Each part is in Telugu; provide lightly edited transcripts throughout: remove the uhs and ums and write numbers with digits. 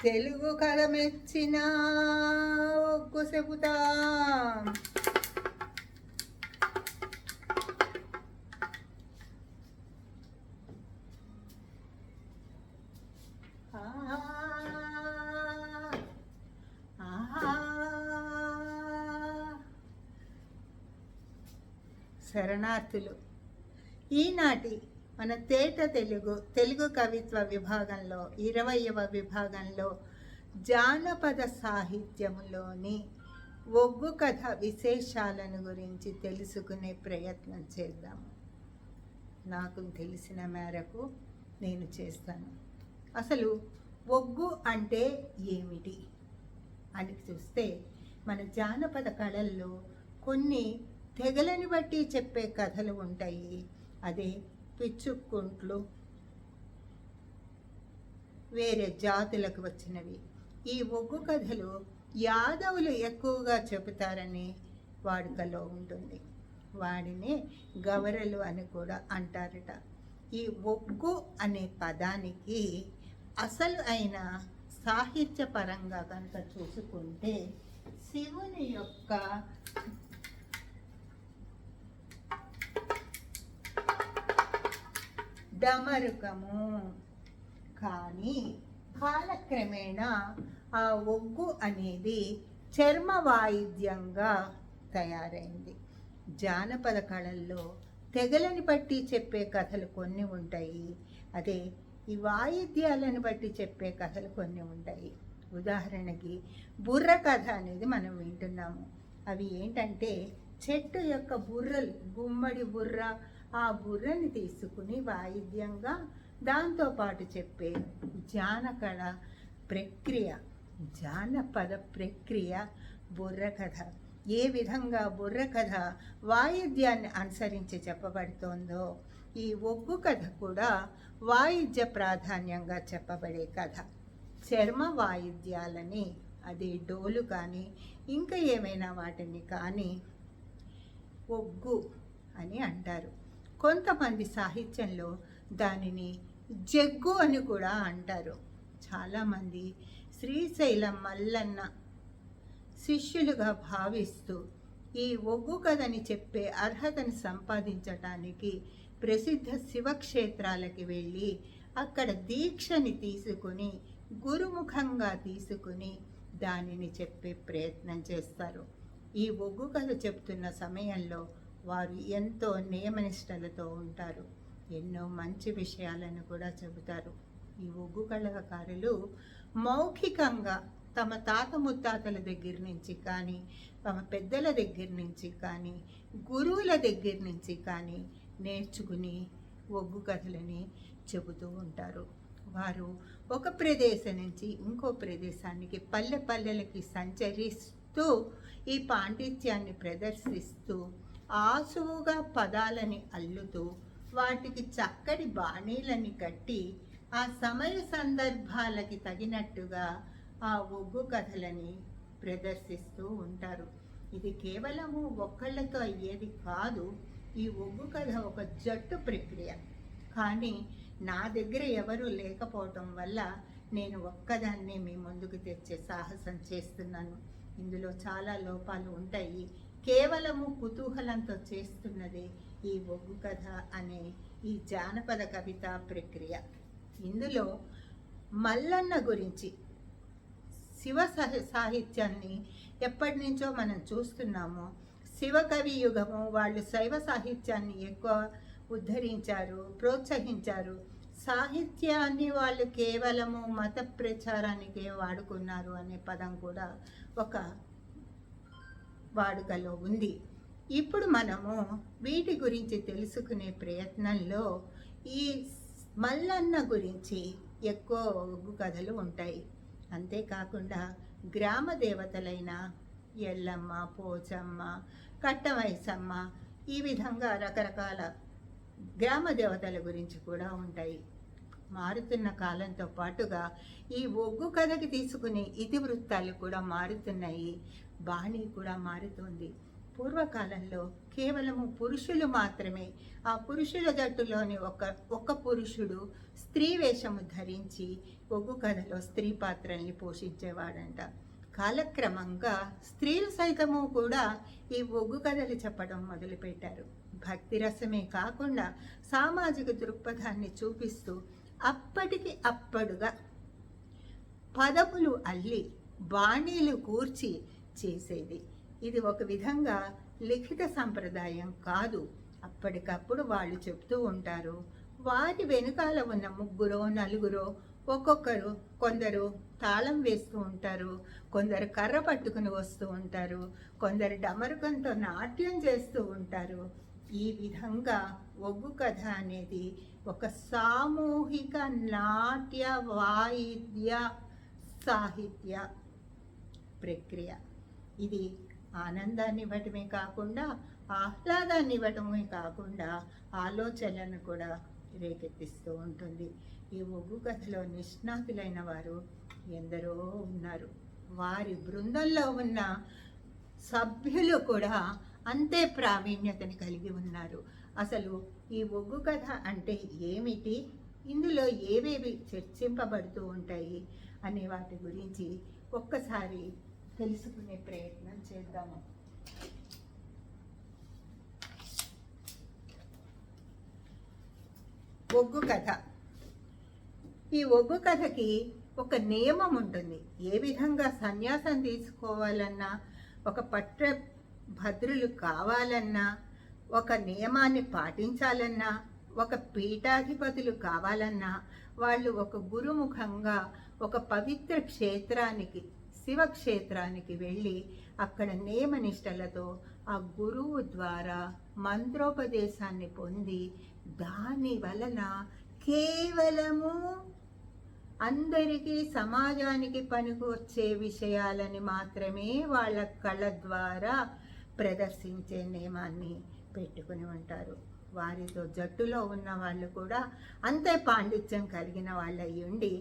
తెలుగు కథ మెచ్చిన ఒగ్గు చెబుతా. శరణార్థులు. ఈనాటి మన తెలుగు కవిత్వ విభాగంలో 20వ విభాగంలో జానపద సాహిత్యములోని ఒగ్గు కథ విశేషాలను గురించి తెలుసుకునే ప్రయత్నం చేద్దాము. నాకు తెలిసిన మేరకు నేను చేస్తాను. అసలు ఒగ్గు అంటే ఏమిటి అని చూస్తే, మన జానపద కళల్లో కొన్ని తెగలని బట్టి చెప్పే కథలు ఉంటాయి. అదే పిచ్చుకుంట్లు, వేరే జాతులకు వచ్చినవి. ఈ ఒగ్గు కథలు యాదవులు ఎక్కువగా చెబుతారని వాడుకలో ఉంటుంది. వాడిని గవరలు అని కూడా అంటారట. ఈ ఒగ్గు అనే పదానికి అసలు అయిన సాహిత్య పరంగా కనుక చూసుకుంటే, శివుని యొక్క డమరుకము. కానీ కాలక్రమేణా ఆ ఒగ్గు అనేది చర్మ వాయిద్యంగా తయారైంది. జానపద కళల్లో తెగలని బట్టి చెప్పే కథలు కొన్ని ఉంటాయి. అదే ఈ వాయిద్యాలను బట్టి చెప్పే కథలు కొన్ని ఉంటాయి. ఉదాహరణకి బుర్ర కథ అనేది మనం వింటున్నాము. అవి ఏంటంటే, చెట్టు యొక్క బుర్రలు, గుమ్మడి బుర్ర, ఆ బుర్రని తీసుకుని వాయిద్యంగా దాంతోపాటు చెప్పే జానపద ప్రక్రియ బుర్ర కథ. ఏ విధంగా బుర్ర కథ వాయిద్యాన్ని అనుసరించి చెప్పబడుతోందో, ఈ ఒగ్గు కథ కూడా వాయిద్య ప్రాధాన్యంగా చెప్పబడే కథ. చర్మ వాయిద్యాలని, అది డోలు కానీ ఇంకా ఏమైనా వాటిని కానీ ఒగ్గు అని అంటారు. కొంతమంది సాహిత్యంలో దానిని జగ్గు అని కూడా అంటారు. చాలామంది శ్రీశైలం మల్లన్న శిష్యులుగా భావిస్తూ ఈ ఒగ్గు కథని చెప్పే అర్హతను సంపాదించటానికి ప్రసిద్ధ శివక్షేత్రాలకి వెళ్ళి అక్కడ దీక్షని తీసుకుని, గురుముఖంగా తీసుకుని దానిని చెప్పే ప్రయత్నం చేస్తారు. ఈ ఒగ్గు కథ చెప్తున్న సమయంలో వారు ఎంతో నియమనిష్టలతో ఉంటారు. ఎన్నో మంచి విషయాలను కూడా చెబుతారు. ఈ ఒగ్గు కళాకారులు మౌఖికంగా తమ తాత ముత్తాతల దగ్గర నుంచి కానీ, తమ పెద్దల దగ్గర నుంచి కానీ, గురువుల దగ్గర నుంచి కానీ నేర్చుకుని ఒగ్గు కథలని చెబుతూ ఉంటారు. వారు ఒక ప్రదేశం నుంచి ఇంకో ప్రదేశానికి పల్లెలకి సంచరిస్తూ ఈ పాండిత్యాన్ని ప్రదర్శిస్తూ ఆసువుగా పదాలని అల్లుతూ వాటికి చక్కటి బాణీలని కట్టి ఆ సమయ సందర్భాలకి తగినట్టుగా ఆ ఒగ్గు కథలని ప్రదర్శిస్తూ ఉంటారు. ఇది కేవలము ఒక్కళ్ళతో అయ్యేది కాదు. ఈ ఒగ్గు కథ ఒక జట్టు ప్రక్రియ. కానీ నా దగ్గర ఎవరూ లేకపోవటం వల్ల నేను ఒక్కదాన్నే మీ ముందుకు తెచ్చే సాహసం చేస్తున్నాను. ఇందులో చాలా లోపాలు ఉంటాయి. కేవలము కుతూహలంతో చేస్తున్నదే ఈ ఒగ్గు కథ అనే ఈ జానపద కవిత ప్రక్రియ. ఇందులో మల్లన్న గురించి, శివ సాహిత్యాన్ని ఎప్పటి నుంచో మనం చూస్తున్నాము. శివకవి యుగము, వాళ్ళు శైవ సాహిత్యాన్ని ఎక్కువ ఉద్ధరించారు, ప్రోత్సహించారు. సాహిత్యాన్ని వాళ్ళు కేవలము మత ప్రచారానికే వాడుకున్నారు అనే పదం కూడా ఒక వాడుకలో ఉంది. ఇప్పుడు మనము వీటి గురించి తెలుసుకునే ప్రయత్నంలో ఈ మల్లన్న గురించి ఎక్కువ ఒగ్గు కథలు ఉంటాయి. అంతేకాకుండా గ్రామ దేవతలైన ఎల్లమ్మ, పోచమ్మ, కట్టమైసమ్మ, ఈ విధంగా రకరకాల గ్రామ దేవతల గురించి కూడా ఉంటాయి. మారుతున్న కాలంతో పాటుగా ఈ ఒగ్గు కథకి తీసుకునే ఇతివృత్తాలు కూడా మారుతున్నాయి. బాణీ కూడా మారుతుంది. పూర్వకాలంలో కేవలము పురుషులు మాత్రమే, ఆ పురుషుల జట్టులోని ఒక పురుషుడు స్త్రీ వేషము ధరించి ఒగ్గు కథలో స్త్రీ పాత్రల్ని పోషించేవాడంట. కాలక్రమంగా స్త్రీలు సైతము కూడా ఈ ఒగ్గు కథలు చెప్పడం మొదలుపెట్టారు. భక్తి రసమే కాకుండా సామాజిక దృక్పథాన్ని చూపిస్తూ అప్పటికి అప్పుడుగా పదములు అల్లి బాణీలు కూర్చి చేసేది. ఇది ఒక విధంగా లిఖిత సంప్రదాయం కాదు. అప్పటికప్పుడు వాళ్ళు చెప్తూ ఉంటారు. వాటి వెనుకాల ఉన్న ముగ్గురో నలుగురో ఒక్కొక్కరు, కొందరు తాళం వేస్తూ ఉంటారు, కొందరు కర్ర పట్టుకుని వస్తూ ఉంటారు, కొందరు డమరుకంతో నాట్యం చేస్తూ ఉంటారు. ఈ విధంగా ఒగ్గు కథ అనేది ఒక సామూహిక నాట్య వాయిద్య సాహిత్య ప్రక్రియ. ఇది ఆనందాన్ని ఇవ్వటమే కాకుండా, ఆహ్లాదాన్ని ఇవ్వటమే కాకుండా ఆలోచనలను కూడా రేకెత్తిస్తూ ఉంటుంది. ఈ ఒగ్గు కథలో నిష్ణాతులైన వారు ఎందరో ఉన్నారు. వారి బృందంలో ఉన్న సభ్యులు కూడా అంతే ప్రావీణ్యతని కలిగి ఉన్నారు. అసలు ఈ ఒగ్గు కథ అంటే ఏమిటి, ఇందులో ఏవేవి చర్చింపబడుతూ ఉంటాయి అనే వాటి గురించి ఒక్కసారి తెలుసుకునే ప్రయత్నం చేద్దాము. ఒగ్గు కథ. ఈ ఒగ్గు కథకి ఒక నియమం ఉంటుంది. ఏ విధంగా సన్యాసం తీసుకోవాలన్నా, ఒక పట్ట భద్రులు కావాలన్నా, ఒక నియమాన్ని పాటించాలన్నా, ఒక పీఠాధిపతులు కావాలన్నా, వాళ్ళు ఒక గురుముఖంగా ఒక పవిత్ర క్షేత్రానికి, శివక్షేత్రానికి వెళ్ళి అక్కడ నియమనిష్టలతో ఆ గురువు ద్వారా మంత్రోపదేశాన్ని పొంది దాని వలన కేవలము అందరికీ సమాజానికి పనికి వచ్చే విషయాలని మాత్రమే వాళ్ళ కళ ద్వారా ప్రదర్శించే నియమాన్ని పెట్టుకుని ఉంటారు. వారితో జట్టులో ఉన్న వాళ్ళు కూడా అంతే పాండిత్యం కలిగిన వాళ్ళు అయి ఉండి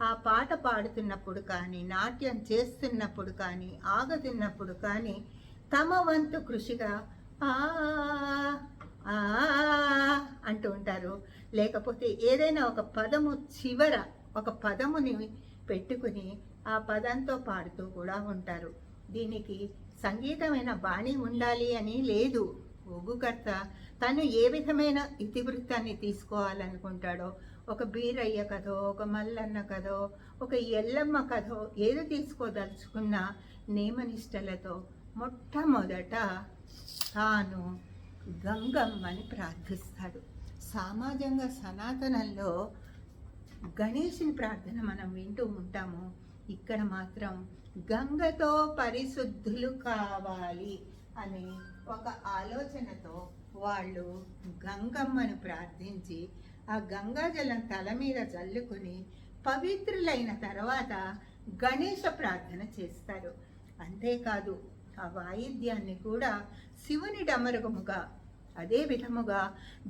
ఆ పాట పాడుతున్నప్పుడు కానీ, నాట్యం చేస్తున్నప్పుడు కానీ, ఆగుతున్నప్పుడు కానీ తమ వంతు కృషిగా ఆ అంటూ ఉంటారు. లేకపోతే ఏదైనా ఒక పదము చివర ఒక పదముని పెట్టుకుని ఆ పదంతో పాడుతూ కూడా ఉంటారు. దీనికి సంగీతమైన బాణి ఉండాలి అని లేదు. ఒగ్గుకర్త తను ఏ విధమైన ఇతివృత్తాన్ని తీసుకోవాలనుకుంటాడో, ఒక బీరయ్య కథో, ఒక మల్లన్న కథో, ఒక ఎల్లమ్మ కథో ఏది తీసుకోదలుచుకున్న నియమనిష్టలతో మొట్టమొదట తాను గంగమ్మని ప్రార్థిస్తాడు. సమాజంగా సనాతనంలో గణేశుని ప్రార్థన మనం వింటూ ఉంటాము. ఇక్కడ మాత్రం గంగతో పరిశుద్ధులు కావాలి అనే ఒక ఆలోచనతో వాళ్ళు గంగమ్మను ప్రార్థించి ఆ గంగాజలం తల మీద చల్లుకుని పవిత్రులైన తర్వాత గణేశ ప్రార్థన చేస్తారు. అంతేకాదు ఆ వాయిద్యాన్ని కూడా శివుని డమరుగముగా, అదే విధముగా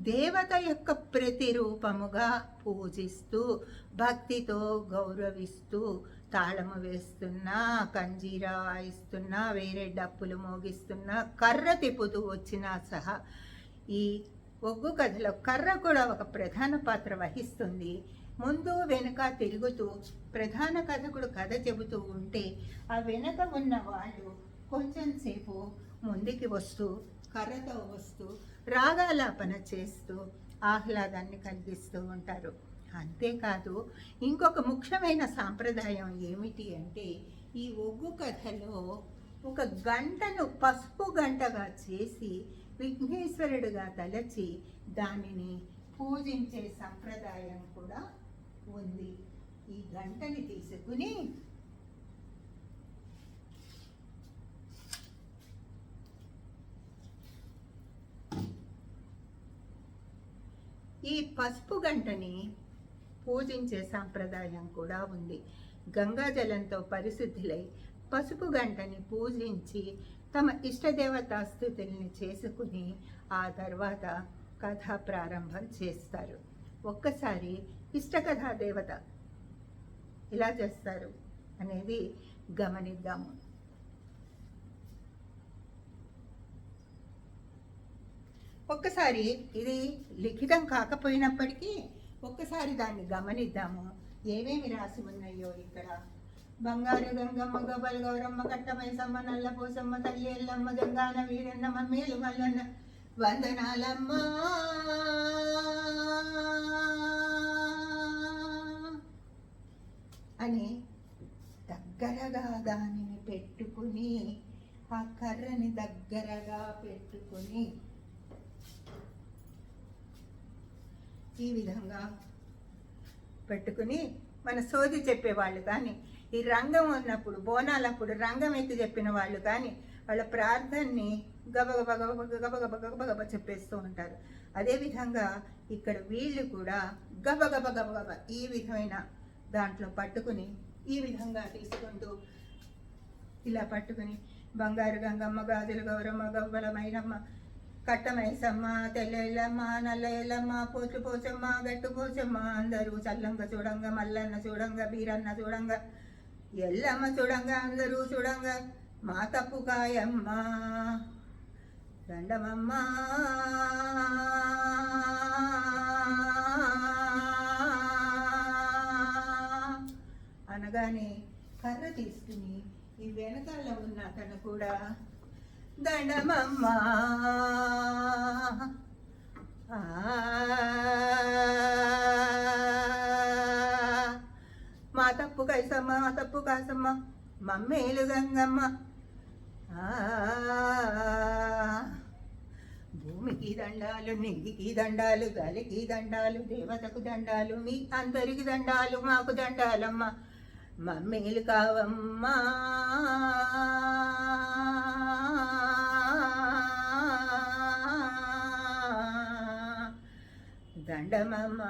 దేవత యొక్క ప్రతిరూపముగా పూజిస్తూ భక్తితో గౌరవిస్తూ తాళము వేస్తున్నా, కంజీరా వాయిస్తున్నా, వేరే డప్పులు మోగిస్తున్నా, కర్ర తిప్పుతూ వచ్చినా సహా ఈ ఒగ్గు కథలో కర్ర కూడా ఒక ప్రధాన పాత్ర వహిస్తుంది. ముందు వెనుక తిరుగుతూ ప్రధాన కథకుడు కథ చెబుతూ ఉంటే ఆ వెనక ఉన్న వాళ్ళు కొంచెం సేపు ముందుకి వస్తూ కర్రతో వస్తూ రాగాలాపన చేస్తూ ఆహ్లాదాన్ని కలిగిస్తూ ఉంటారు. అంతేకాదు ఇంకొక ముఖ్యమైన సాంప్రదాయం ఏమిటి అంటే, ఈ ఒగ్గు కథలో ఒక గంటను పసుపు గంటగా చేసి విఘ్నేశ్వరుడుగా తలచి దానిని పూజించే సంప్రదాయం కూడా ఉంది. ఈ గంటని తీసుకుని ఈ పసుపు గంటని పూజించే సాంప్రదాయం కూడా ఉంది. గంగాజలంతో పరిశుద్ధులై పసుపు గంటని పూజించి తమ ఇష్టదేవతా స్థుతుల్ని చేసుకుని ఆ తర్వాత కథ ప్రారంభం చేస్తారు. ఒక్కసారి ఇష్టకథా దేవత ఇలా చేస్తారు అనేది గమనిద్దాము. ఒక్కసారి ఇది లిఖితం కాకపోయినప్పటికీ ఒక్కసారి దాన్ని గమనిద్దాము. ఏమేమి రాసి ఉన్నాయో ఇక్కడ. బంగారు గంగమ్మ గోపాల గౌరమ్మ కట్టమైసమ్మ నల్లపోసమ్మ తల్లి ఎల్లమ్మ జంగాన వీరన్నమ్మ మేలు మల్లన్న వందనాలమ్మ అని దగ్గరగా దానిని పెట్టుకుని, ఆ కర్రని దగ్గరగా పెట్టుకుని ఈ విధంగా పెట్టుకుని మన సోది చెప్పేవాళ్ళు కానీ, ఈ రంగం ఉన్నప్పుడు బోనాలప్పుడు రంగం ఎత్తి చెప్పిన వాళ్ళు కానీ వాళ్ళ ప్రార్థనని గబగబ గబగబ గబగబ గబగబ చెప్పేస్తూ ఉంటారు. అదేవిధంగా ఇక్కడ వీళ్ళు కూడా గబగబ గబగబ ఈ విధమైన దాంట్లో పట్టుకుని ఈ విధంగా తీసుకుంటూ ఇలా పట్టుకుని బంగారు గంగమ్మ గాజుల గౌరమ్మ గవ్వల మైనమ్మ కట్టమైసమ్మ తెల్లెల్లమ్మ నల్లెల్లమ్మ పోట్లు పోచమ్మ గట్టు పోచమ్మ అందరూ చల్లంగా చూడంగా మల్లన్న చూడంగా బీరన్న చూడంగా ఎల్లమ్మ చూడంగా అందరూ చూడంగా మా తప్పు కాయమ్మ దండమమ్మ అనగానే కర్ర తీసుకుని ఈ వెనకాల ఉన్న అతను కూడా దండమమ్మ మా తప్పు కైసమ్మ మా తప్పు కాసమ్మ మమ్మేలు గంగమ్మ భూమికి దండాలు నింగికి దండాలు గాలికి దండాలు దేవతకు దండాలు మీ అందరికి దండాలు మాకు దండాలమ్మ మమ్మేలు కావమ్మా దండమమ్మ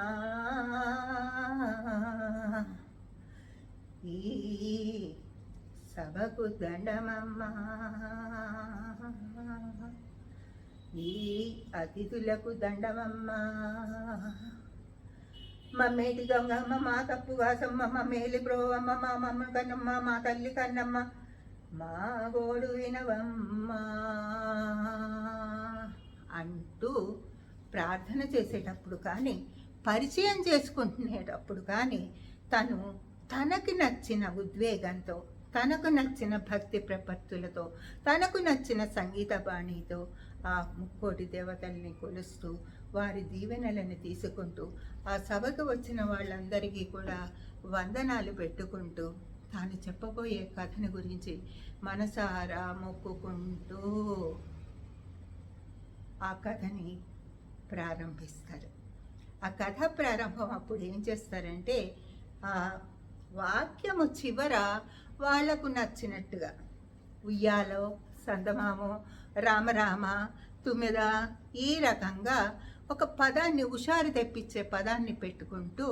ఈ సభకు దండమమ్మ ఈ అతిథులకు దండమమ్మ మమ్మేటి గంగమ్మ మా తప్పు కాసమ్మ మమ్మేలి బ్రోవమ్మ మా మమ్మ కన్నమ్మ మా తల్లి కన్నమ్మ మా గోడు వినవమ్మ అంటూ ప్రార్థన చేసేటప్పుడు కానీ పరిచయం చేసుకుంటునేటప్పుడు కానీ తను తనకి నచ్చిన ఉద్వేగంతో, తనకు నచ్చిన భక్తి ప్రపత్తులతో, తనకు నచ్చిన సంగీత బాణితో ఆ ముక్కోటి దేవతల్ని కొలుస్తూ వారి దీవెనలను తీసుకుంటూ ఆ సభకు వచ్చిన వాళ్ళందరికీ కూడా వందనాలు పెట్టుకుంటూ తాను చెప్పబోయే కథను గురించి మనసారా మొక్కుకుంటూ ఆ కథని ప్రారంభిస్తారు. ఆ కథ ప్రారంభం అప్పుడు ఏం చేస్తారంటే ఆ వాక్యము చివర వాళ్లకు నచ్చినట్టుగా ఉయ్యాలో సందమామో రామరామ తుమ్మెద ఈ రకంగా ఒక పదాన్ని హుషారు తెప్పించే పదాన్ని పెట్టుకుంటూ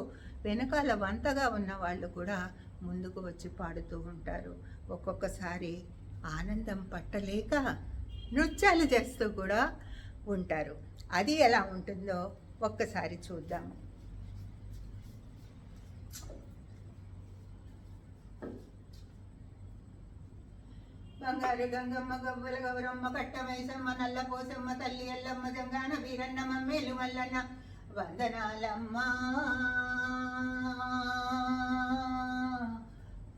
వెనకాల వంతగా ఉన్న వాళ్ళు కూడా ముందుకు వచ్చి పాడుతూ ఉంటారు. ఒక్కొక్కసారి ఆనందం పట్టలేక నృత్యాలు చేస్తూ కూడా ఉంటారు. అది ఎలా ఉంటుందో ఒక్కసారి చూద్దాము. బంగారు గంగమ్మ గవ్వల గౌరమ్మ కట్టమైసమ్మ నల్లపోసమ్మ తల్లి ఎల్లమ్మ జంగాన వీరన్నమ్మ మేలు మల్లన్న వందనాలమ్మ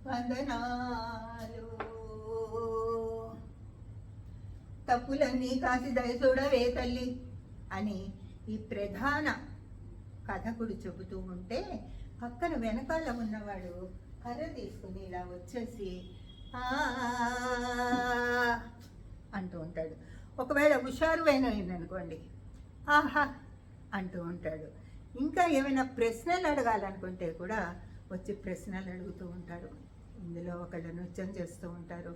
వందనాలు. తప్పులన్నీ కాసి దయచూడవే తల్లి అని ఈ ప్రధాన కథకుడు చెబుతూ ఉంటే పక్కన వెనకాల ఉన్నవాడు కర్ర తీసుకుని ఇలా వచ్చేసి అంటూ ఉంటాడు. ఒకవేళ హుషారు అయిననుకోండి ఆహా అంటూ ఉంటాడు. ఇంకా ఏమైనా ప్రశ్నలు అడగాలనుకుంటే కూడా వచ్చి ప్రశ్నలు అడుగుతూ ఉంటారు. ఇందులో ఒకళ్ళు నృత్యం చేస్తూ ఉంటారు.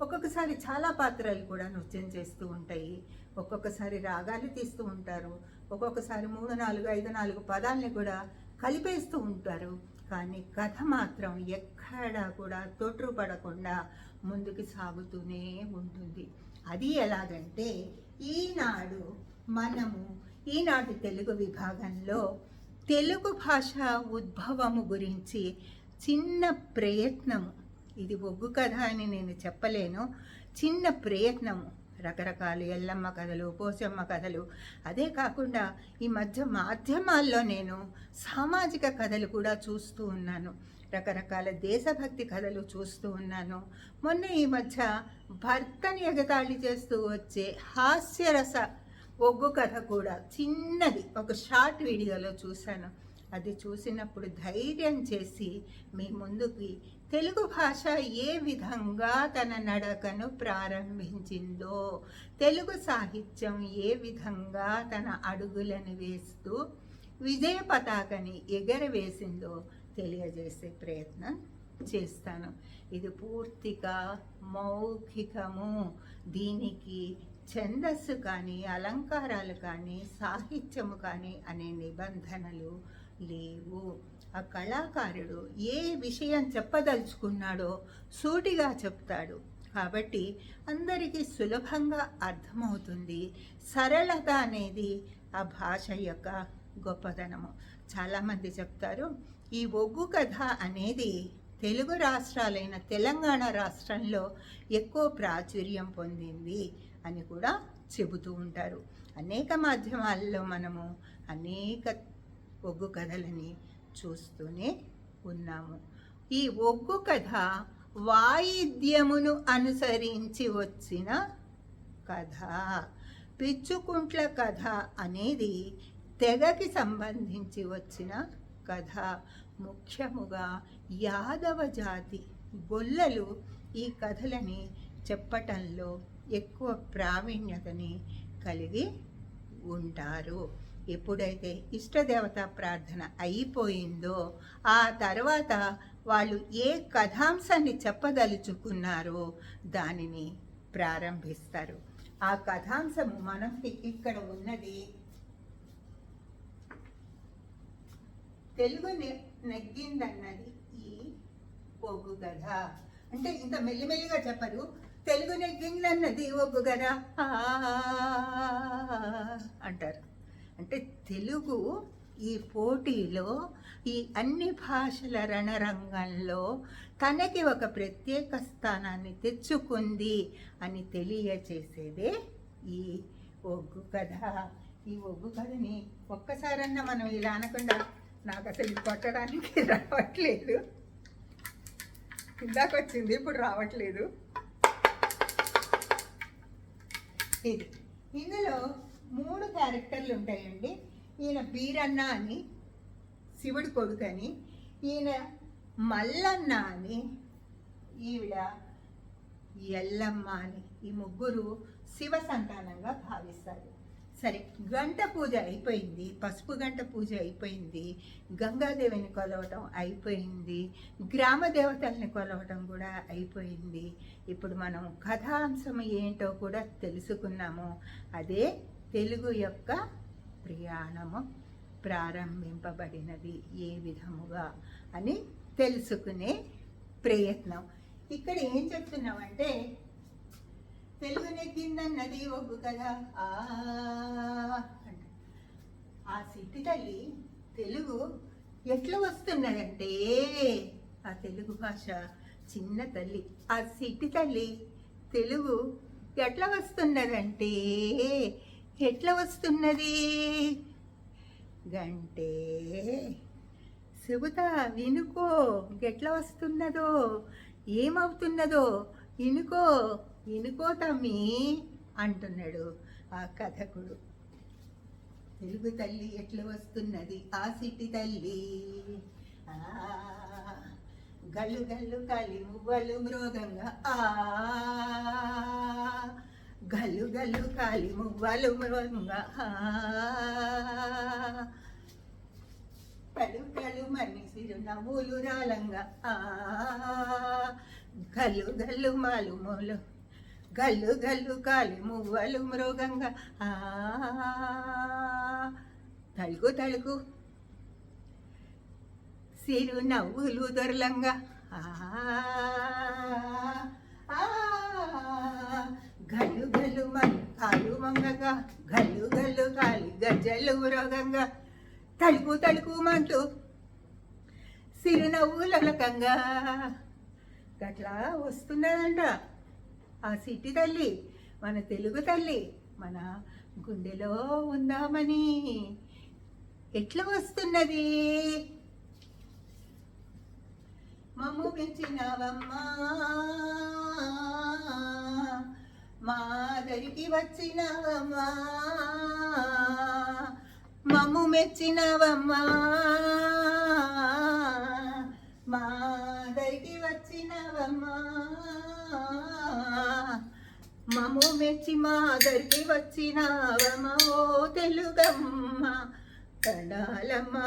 ఒక్కొక్కసారి చాలా పాత్రలు కూడా నృత్యం చేస్తూ ఉంటాయి. ఒక్కొక్కసారి రాగాలు తీస్తూ ఉంటారు. ఒక్కొక్కసారి 3, 4, 5, 4 పదాలని కూడా కలిపేస్తూ ఉంటారు. కానీ కథ మాత్రం ఎక్కడా కూడా తొట్రుపడకుండా ముందుకు సాగుతూనే ఉంటుంది. అది ఎలాగంటే ఈనాటి తెలుగు విభాగంలో తెలుగు భాష ఉద్భవము గురించి చిన్న ప్రయత్నము, ఇది ఒగ్గు కథ అని నేను చెప్పలేను, చిన్న ప్రయత్నము రకరకాల ఎల్లమ్మ కథలు, పోచమ్మ కథలు. అదే కాకుండా ఈ మధ్య మాధ్యమాల్లో నేను సామాజిక కథలు కూడా చూస్తూ ఉన్నాను, రకరకాల దేశభక్తి కథలు చూస్తూ ఉన్నాను. మొన్న ఈ మధ్య భర్తని ఎగతాళి చేస్తూ వచ్చే హాస్యరస ఒగ్గు కథ కూడా చిన్నది ఒక షార్ట్ వీడియోలో చూశాను. అది చూసినప్పుడు ధైర్యం చేసి మీ ముందుకి తెలుగు భాష ఏ విధంగా తన నడకను ప్రారంభించిందో, తెలుగు సాహిత్యం ఏ విధంగా తన అడుగులను వేస్తూ విజయ పతాకని ఎగరవేసిందో తెలియజేసే ప్రయత్నం చేస్తాను. ఇది పూర్తిగా మౌఖికము. దీనికి ఛందస్సు కానీ, అలంకారాలు కానీ, సాహిత్యము కానీ అనే నిబంధనలు లేవు. ఆ కళాకారుడు ఏ విషయం చెప్పదలుచుకున్నాడో సూటిగా చెప్తాడు. కాబట్టి అందరికీ సులభంగా అర్థమవుతుంది. సరళత అనేది ఆ భాష యొక్క గొప్పదనము. చాలామంది చెప్తారు ఈ ఒగ్గు కథ అనేది తెలుగు రాష్ట్రాలైన తెలంగాణ రాష్ట్రంలో ఎక్కువ ప్రాచుర్యం పొందింది అని కూడా చెబుతూ ఉంటారు. అనేక మాధ్యమాల్లో మనము అనేక ఒగ్గు కథలని చూస్తూనే ఉన్నాము. ఈ ఒగ్గు కథ వాయిద్యమును అనుసరించి వచ్చిన కథ. పిచ్చుకుంట్ల కథ అనేది తెగకి సంబంధించి వచ్చిన కథ. ముఖ్యముగా యాదవ జాతి గొల్లలు ఈ కథలని చెప్పటంలో ఎక్కువ ప్రావీణ్యతని కలిగి ఉంటారు. ఎప్పుడైతే ఇష్టదేవత ప్రార్థన అయిపోయిందో ఆ తర్వాత వాళ్ళు ఏ కథాంశాన్ని చెప్పదలుచుకున్నారో దానిని ప్రారంభిస్తారు. ఆ కథాంశము మనకి ఇక్కడ ఉన్నది. తెలుగు నెగ్గిందన్నది ఈ ఒగ్గు కథ. అంటే ఇంత మెల్లిమెల్లిగా చెప్పరు. తెలుగు నెగ్గిందన్నది ఒగ్గు కథ అంటారు. అంటే తెలుగు ఈ పోటీలో, ఈ అన్ని భాషల రణరంగంలో తనకి ఒక ప్రత్యేక స్థానాన్ని తెచ్చుకుంది అని తెలియచేసేదే ఈ ఒగ్గు కథ. ఈ ఒగ్గు కథని ఒక్కసారన్నా మనం ఇలా అనకుండా, నాకు అసలు ఇది కొట్టడానికి రావట్లేదు, ఇందాక వచ్చింది ఇప్పుడు రావట్లేదు. ఇది ఇందులో 3 క్యారెక్టర్లు ఉంటాయండి. ఈయన బీరన్న అని శివుడి కొడుకని, ఈయన మల్లన్న అని, ఈవిడ ఎల్లమ్మ అని. ఈ ముగ్గురు శివ సంతానంగా భావిస్తారు. సరే, గంట పూజ అయిపోయింది, పసుపు గంట పూజ అయిపోయింది, గంగాదేవిని కొలవటం అయిపోయింది, గ్రామ దేవతల్ని కొలవటం కూడా అయిపోయింది. ఇప్పుడు మనం కథాంశం ఏంటో కూడా తెలుసుకున్నాము. అదే తెలుగు యొక్క ప్రయాణము ప్రారంభింపబడినది ఏ విధముగా అని తెలుసుకునే ప్రయత్నం. ఇక్కడ ఏం చెప్తున్నామంటే, తెలుగు నెగ్గిందన్నది ఒగ్గు కదా. ఆ సిట్టి తల్లి తెలుగు ఎట్లా వస్తున్నదంటే, ఆ తెలుగు భాష చిన్న తల్లి, ఆ సిట్టి తల్లి తెలుగు ఎట్లా వస్తున్నదంటే, ఎట్లా వస్తున్నది గంటే చెబుతా వినుకో, ఎట్లా వస్తున్నదో ఏమవుతున్నదో ఇనుకో ఇనుకో తమ్మి అంటున్నాడు ఆ కథకుడు. తెలుగు తల్లి ఎట్లా వస్తున్నది ఆ సిట్టి తల్లి, గల్లు గల్లు కాలి మువ్వలు మృగంగా, గల్లు గల్లు కాలి మువ్వలు మృగంగా, కలు కలు మని సిరు నవ్వులు రాలంగా, గల్లు గల్లు మాలు మూలు, గల్లు గల్లు కాలి మువ్వలు మృగంగా, తలుగు తలుగు సిరు నవ్వులు దొరలంగా, గల్లు గల్లు మని కాలు మంగగా, గల్లు గల్లు కాలి గజ్జలు మృగంగా, తలుకు తలుకు మంటూ సిరునవ్వులకంగా. గట్లా వస్తున్నదంట ఆ సిట్టి తల్లి. మన తెలుగు తల్లి మన గుండెలో ఉందామని ఎట్లా వస్తున్నది? మమ్ము పెంచినవమ్మా మాదరికి వచ్చినవమ్మా, మమ్ము మెచ్చినవమ్మా మాదరికి వచ్చినవమ్మా, మమ్ము మెచ్చి మాదరికి వచ్చినవమ్మా ఓ తెలుగమ్మ దండాలమ్మా,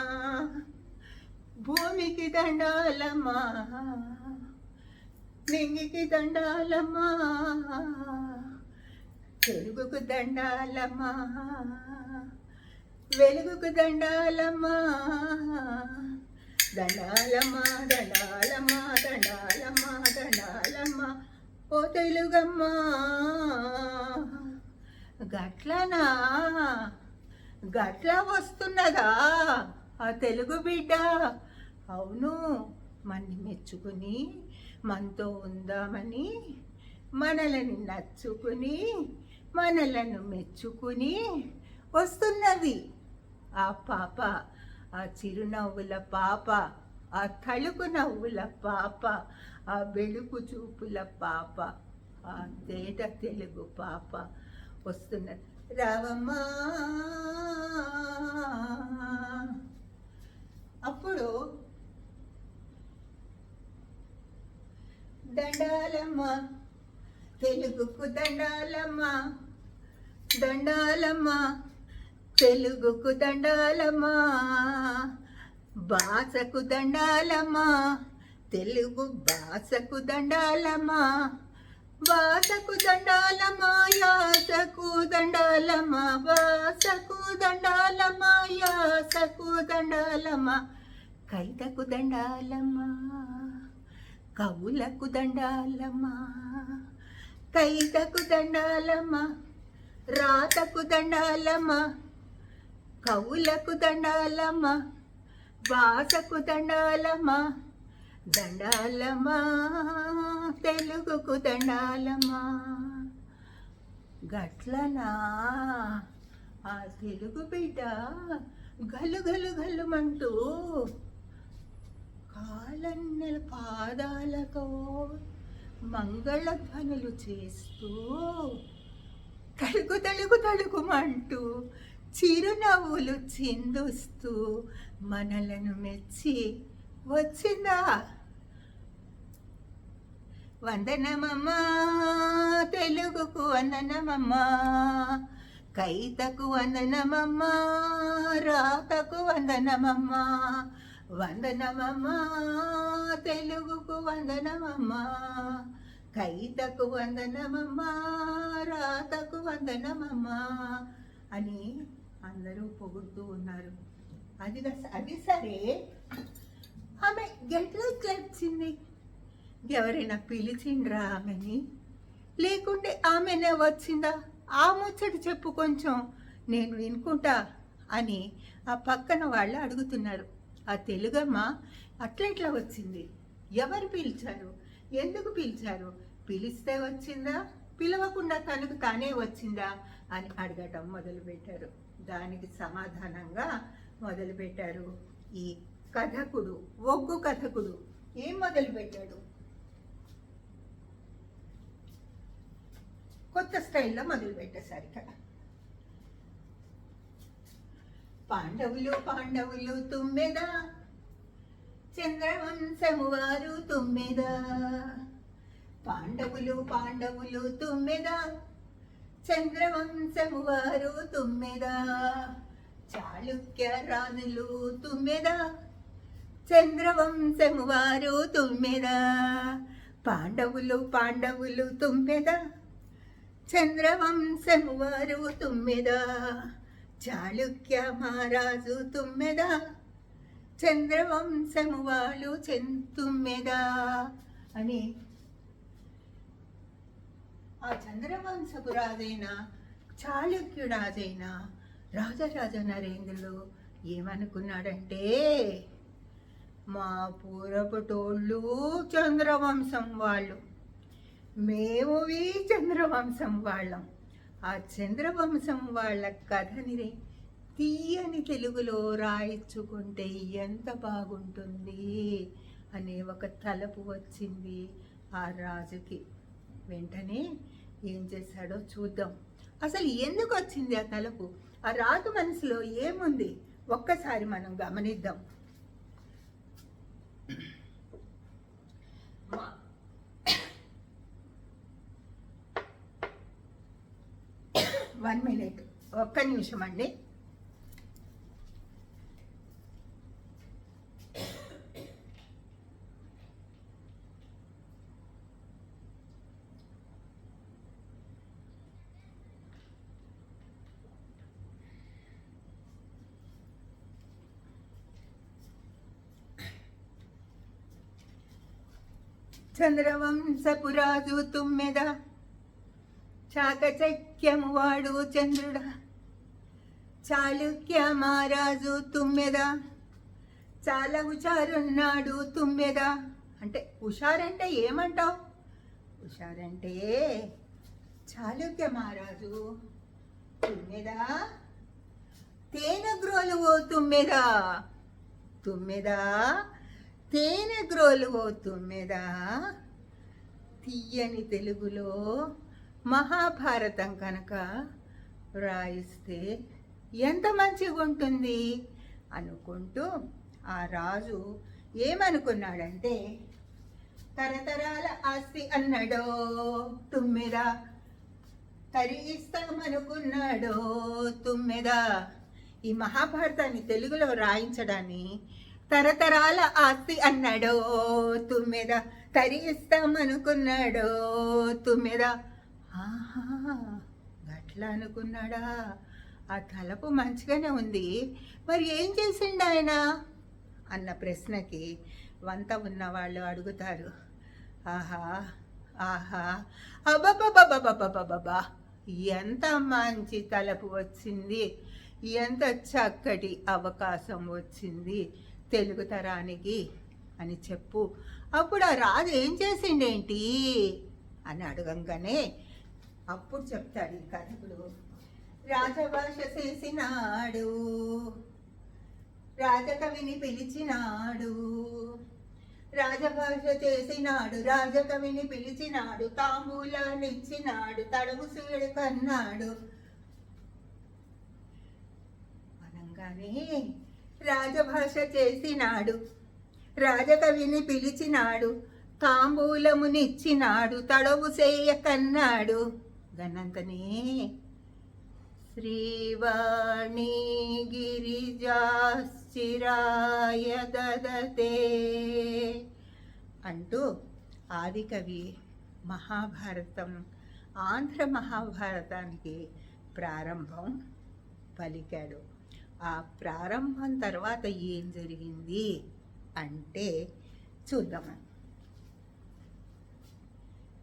భూమికి దండాలమ్మా, నింగికి దండాలమ్మా, తెలుగుకు దండాలమ్మా, వెలుగుకు దండాలమ్మా, దండాలమ్మా దండాలమ్మా దండాలమ్మా దండాలమ్మా ఓ తెలుగమ్మా. గట్లనా గట్లా వస్తున్నదా ఆ తెలుగు బిడ్డ? అవును, మన్ని మెచ్చుకుని మనతో ఉందామని, మనలను నచ్చుకుని మనలను మెచ్చుకుని వస్తున్నది ఆ పాప, ఆ చిరునవ్వుల పాప, ఆ తలుపు నవ్వుల పాప, ఆ వెలుగు చూపుల పాప, ఆ తేట తెలుగు పాప వస్తున్నది. రావమ్మా. అప్పుడు దండాలమ్మా తెలుగుకు దండాలమ్మా, దండాలమ్మా తెలుగుకు దండాలమ్మా, భాషకు దండాలమ్మా తెలుగు భాషకు దండాలమ్మా, భాషకు దండాలమ్మా యాసకు దండాలమ్మా, భాషకు దండాలమ్మా యాసకు దండాలమ్మా, కైతకు దండాలమ్మా కవులకు దండాలమ్మా, కైతకు దండాలమ్మా రాతకు దండాలమ్మా, కవులకు దండాలమ్మా భాషకు దండాలమ్మా, దండాలమ్మా తెలుగుకు దండాలమ్మా. గట్లనా ఆ తెలుగు బిడ్డ గల్లు గల్లు గల్లుమంటూ కాలన్నెల పాదాలతో మంగళధ్వనులు చేస్తూ తలుగు తలుగు తలుగుమంటూ చిరునవ్వులు చిందుస్తూ మనలను మెచ్చి వచ్చిందా? వందనమమ్మా తెలుగుకు వందనమమ్మా, కైతకు వందనమమ్మా రాతకు వందనమమ్మా, వందనమమ్మా తెలుగుకు వందనమమ్మా, కైతకు వందనమమ్మా రాతకు వందనమమ్మా అని అందరూ పొగుడుతూ ఉన్నారు. అది సరే, ఆమె గెట్లోకి వచ్చింది? ఎవరైనా పిలిచిండ్రా ఆమెని, లేకుంటే ఆమెనే వచ్చిందా? ఆ ముచ్చట చెప్పు కొంచెం, నేను వినుకుంటా అని ఆ పక్కన వాళ్ళు అడుగుతున్నారు. ఆ తెలుగమ్మ అట్లా వచ్చింది? ఎవరు పిలిచారు? ఎందుకు పిలిచారు? పిలిస్తే వచ్చిందా, పిలవకుండా తనకు తానే వచ్చిందా అని అడగటం మొదలుపెట్టారు. దానికి సమాధానంగా మొదలుపెట్టారు ఈ కథకుడు, ఒగ్గు కథకుడు. ఏం మొదలుపెట్టాడు? కొత్త స్టైల్లో మొదలుపెట్టేశారు ఇక్కడ. పాండవులు పాండవులు తుమ్మెద, చంద్రవంశము వారు తుమ్మెద, పాండవులు పాండవులు తుమ్మెద, చంద్రవంశము వారు తుమ్మెద, చాళుక్య రాణులు తుమ్మెద, చంద్రవంశము వారు తుమ్మెద, పాండవులు పాండవులు తుమ్మెద, చంద్రవంశము వారు తుమ్మెద, చాళుక్య మహారాజు తుమ్మెద, చంద్రవంశము వాళ్ళు తుమ్మెద అని ఆ చంద్రవంశపు రాజైన చాళుక్యురాజైన రాజరాజ నరేంద్రుడు ఏమనుకున్నాడంటే, మా పూర్వపుటోళ్ళు చంద్రవంశం వాళ్ళు, మేము చంద్రవంశం వాళ్ళం. ఆ చంద్రవంశం వాళ్ళ కథని తీయని తెలుగులో రాయించుకుంటే ఎంత బాగుంటుంది అనే ఒక తలపు వచ్చింది ఆ రాజుకి. వెంటనే ఏం చేశాడో చూద్దాం. అసలు ఎందుకు వచ్చింది ఆ తలపు? ఆ రాజు మనసులో ఏముంది ఒక్కసారి మనం గమనిద్దాం. 1 minute, ఒక్క నిమిషం అండి. చంద్రవంశపురాజు తుమ్మెద, చాకచక్యము వాడు చంద్రుడ, చాళుక్య మహారాజు తుమ్మెద, చాలా హుషారున్నాడు తుమ్మెద. అంటే హుషారంటే ఏమంటావు? హుషారంటే చాళుక్య మహారాజు తుమ్మెద, తేనెగ్రోలు ఓ తుమ్మెద, తుమ్మెద తేనెగ్రోలు ఓ తుమ్మెద. తీయని తెలుగులో మహాభారతం కనుక రాయిస్తే ఎంత మంచిగా ఉంటుంది అనుకుంటూ ఆ రాజు ఏమనుకున్నాడంటే, తరతరాల ఆస్తి అన్నాడో తుమ్మెద, తరిగిస్తామనుకున్నాడో తుమ్మెద. ఈ మహాభారతాన్ని తెలుగులో రాయించడాన్ని తరతరాల ఆస్తి అన్నాడో తుమ్మెద, తరిగిస్తామనుకున్నాడో తుమ్మెద. ఆహా, గట్లా అనుకున్నాడా? ఆ తలపు మంచిగానే ఉంది, మరి ఏం చేసిండు ఆయన అన్న ప్రశ్నకి వంత ఉన్నవాళ్ళు అడుగుతారు. ఆహా ఆహా, అబ్బబ్బబ్బబ్బబ్బబ్బబ్బా, ఎంత మంచి తలపు వచ్చింది, ఎంత చక్కటి అవకాశం వచ్చింది తెలుగు తరానికి అని చెప్పు. అప్పుడు ఆ రాజు ఏం చేసిండేంటి అని అడగంగానే అప్పుడు చెప్తాడు ఈ కథకుడు. రాజభాష చేసినాడు, రాజకవిని పిలిచినాడు, రాజభాష చేసినాడు, రాజకవిని పిలిచినాడు, తాంబూలాన్నిచ్చినాడు, తడవు సీడు కన్నాడు అనగానే రాజభాష చేసినాడు, రాజకవిని పిలిచినాడు, తాంబూలమునిచ్చినాడు, తడవు సేయ కన్నాడు. గనంతనే శ్రీవాణి గిరిజాశ్చిరాయ దదతే అంటూ ఆదికవి మహాభారతం, ఆంధ్ర మహాభారతానికి ప్రారంభం పలికాడు. ఆ ప్రారంభం తర్వాత ఏం జరిగింది అంటే చూద్దాం.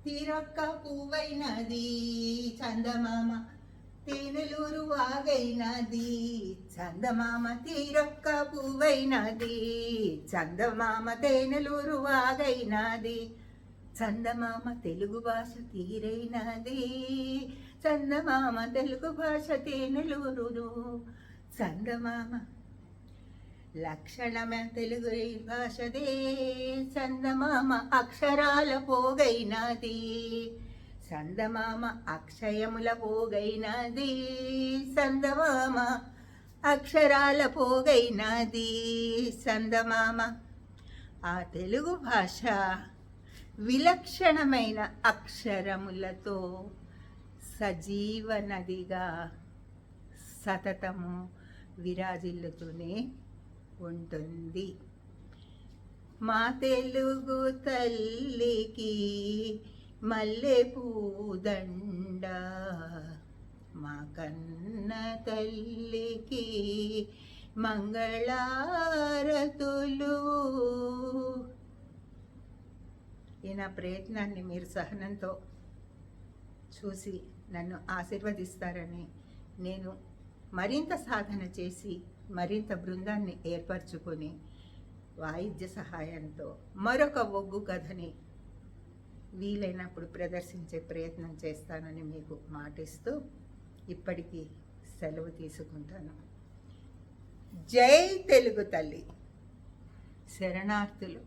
తీరొక్క పువ్వైనది చందమామ, తేనెలూరు వాగైనది చందమామ, తీరొక్క పువ్వైనది చందమామ, తేనెలూరు వాగైనది చందమామ, తెలుగు భాష తీరైనది చందమామ, తెలుగు భాష తేనెలూరు చందమామ, లక్షణమే తెలుగు భాషదే చందమామ, అక్షరాల పోగైనది చందమామ, అక్షయముల పోగైనది చందమామ, అక్షరాల పోగైనది చందమామ. ఆ తెలుగు భాష విలక్షణమైన అక్షరములతో సజీవ నదిగా సతతము విరాజిల్లుతూనే ఉంటుంది. మా తెలుగు తల్లికి మల్లె పూదండ, మా కన్న తల్లికి మంగళారతులు. ఈ నా ప్రయత్నాన్ని మీరు సహనంతో చూసి నన్ను ఆశీర్వదిస్తారని, నేను మరింత సాధన చేసి మరింత బృందాన్ని ఏర్పరచుకొని వాయిద్య సహాయంతో మరొక ఒగ్గు కథని వీలైనప్పుడు ప్రదర్శించే ప్రయత్నం చేస్తానని మీకు మాటిస్తూ ఇప్పటికీ సెలవు తీసుకుంటాను. జై తెలుగు తల్లి. శరణార్థులు.